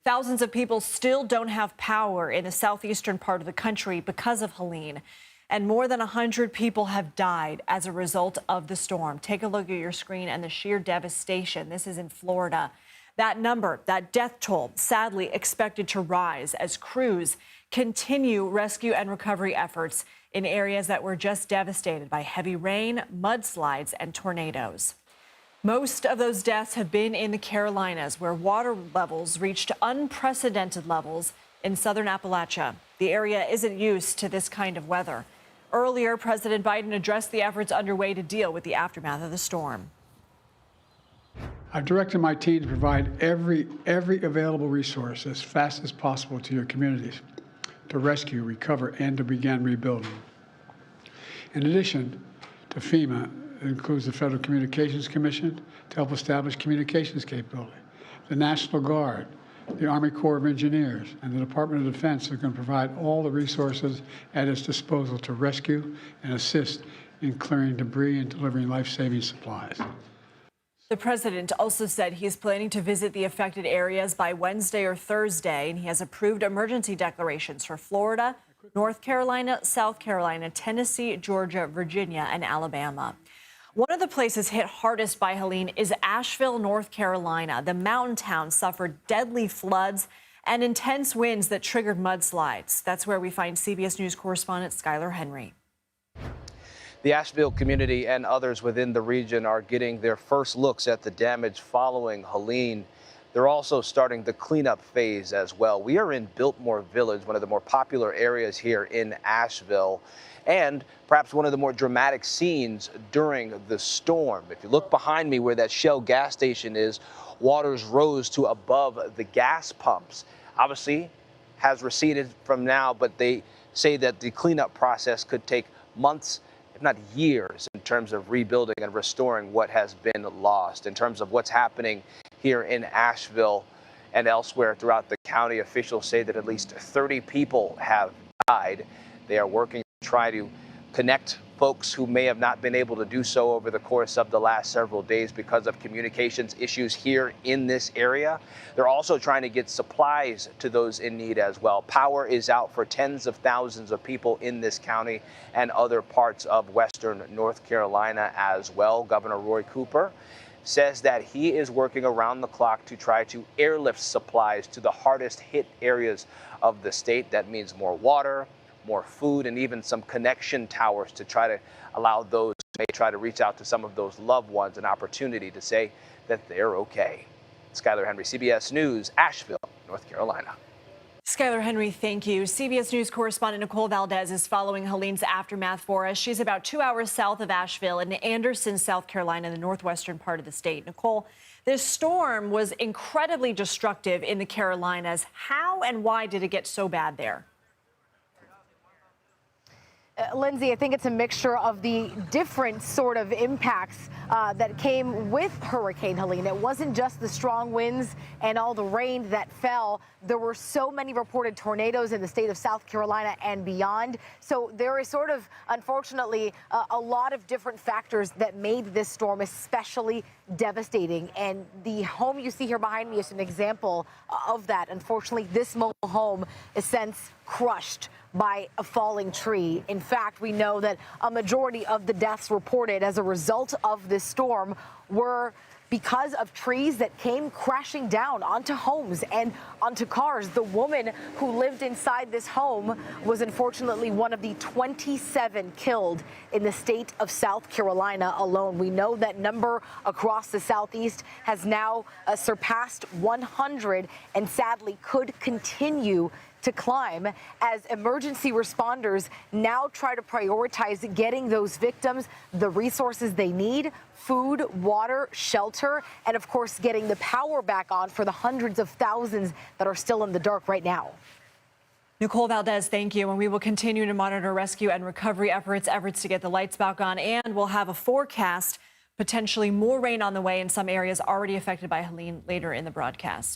Thousands of people still don't have power in the southeastern part of the country because of Helene. And more than 100 people have died as a result of the storm. Take a look at your screen and the sheer devastation. This is in Florida. That number, that death toll, sadly expected to rise as crews continue rescue and recovery efforts in areas that were just devastated by heavy rain, mudslides, and tornadoes. Most of those deaths have been in the Carolinas, where water levels reached unprecedented levels in southern Appalachia. The area isn't used to this kind of weather. Earlier, President Biden addressed the efforts underway to deal with the aftermath of the storm. I've directed my team to provide every available resource as fast as possible to your communities to rescue, recover, and to begin rebuilding. In addition to FEMA, it includes the Federal Communications Commission to help establish communications capability, the National Guard, the Army Corps of Engineers, and the Department of Defense are going to provide all the resources at its disposal to rescue and assist in clearing debris and delivering life-saving supplies. The president also said he's planning to visit the affected areas by Wednesday or Thursday, and he has approved emergency declarations for Florida, North Carolina, South Carolina, Tennessee, Georgia, Virginia, and Alabama. One of the places hit hardest by Helene is Asheville, North Carolina. The mountain town suffered deadly floods and intense winds that triggered mudslides. That's where we find CBS News correspondent Skyler Henry. The Asheville community and others within the region are getting their first looks at the damage following Helene. They're also starting the cleanup phase as well. We are in Biltmore Village, one of the more popular areas here in Asheville, and perhaps one of the more dramatic scenes during the storm. If you look behind me where that Shell gas station is, waters rose to above the gas pumps. Obviously has receded from now, but they say that the cleanup process could take months, if not years, in terms of rebuilding and restoring what has been lost. In terms of what's happening here in Asheville and elsewhere throughout the county, officials say that at least 30 people have died. They are working to try to connect folks who may have not been able to do so over the course of the last several days because of communications issues here in this area. They're also trying to get supplies to those in need as well. Power is out for tens of thousands of people in this county and other parts of western North Carolina as well. Governor Roy Cooper says that he is working around the clock to try to airlift supplies to the hardest hit areas of the state. That means more water, more food, and even some connection towers to try to allow those who may try to reach out to some of those loved ones an opportunity to say that they're okay. Skyler Henry, CBS News, Asheville, North Carolina. Skyler Henry, thank you. CBS News correspondent Nicole Valdes is following Helene's aftermath for us. She's about 2 hours south of Asheville in Anderson, South Carolina, the northwestern part of the state. Nicole, this storm was incredibly destructive in the Carolinas. How and why did it get so bad there? Lindsay, I think it's a mixture of the different sort of impacts that came with Hurricane Helene. It wasn't just the strong winds and all the rain that fell. There were so many reported tornadoes in the state of South Carolina and beyond. So there is sort of, unfortunately, a lot of different factors that made this storm especially devastating. And the home you see here behind me is an example of that. Unfortunately, this mobile home is since crushed by a falling tree. In fact, we know that a majority of the deaths reported as a result of this storm were because of trees that came crashing down onto homes and onto cars. The woman who lived inside this home was unfortunately one of the 27 killed in the state of South Carolina alone. We know that number across the southeast has now surpassed 100 and sadly could continue to climb as emergency responders now try to prioritize getting those victims the resources they need: food, water, shelter, and of course getting the power back on for the hundreds of thousands that are still in the dark right now. Nicole Valdes, thank you. And we will continue to monitor rescue and recovery efforts to get the lights back on. And we'll have a forecast, potentially more rain on the way in some areas already affected by Helene later in the broadcast.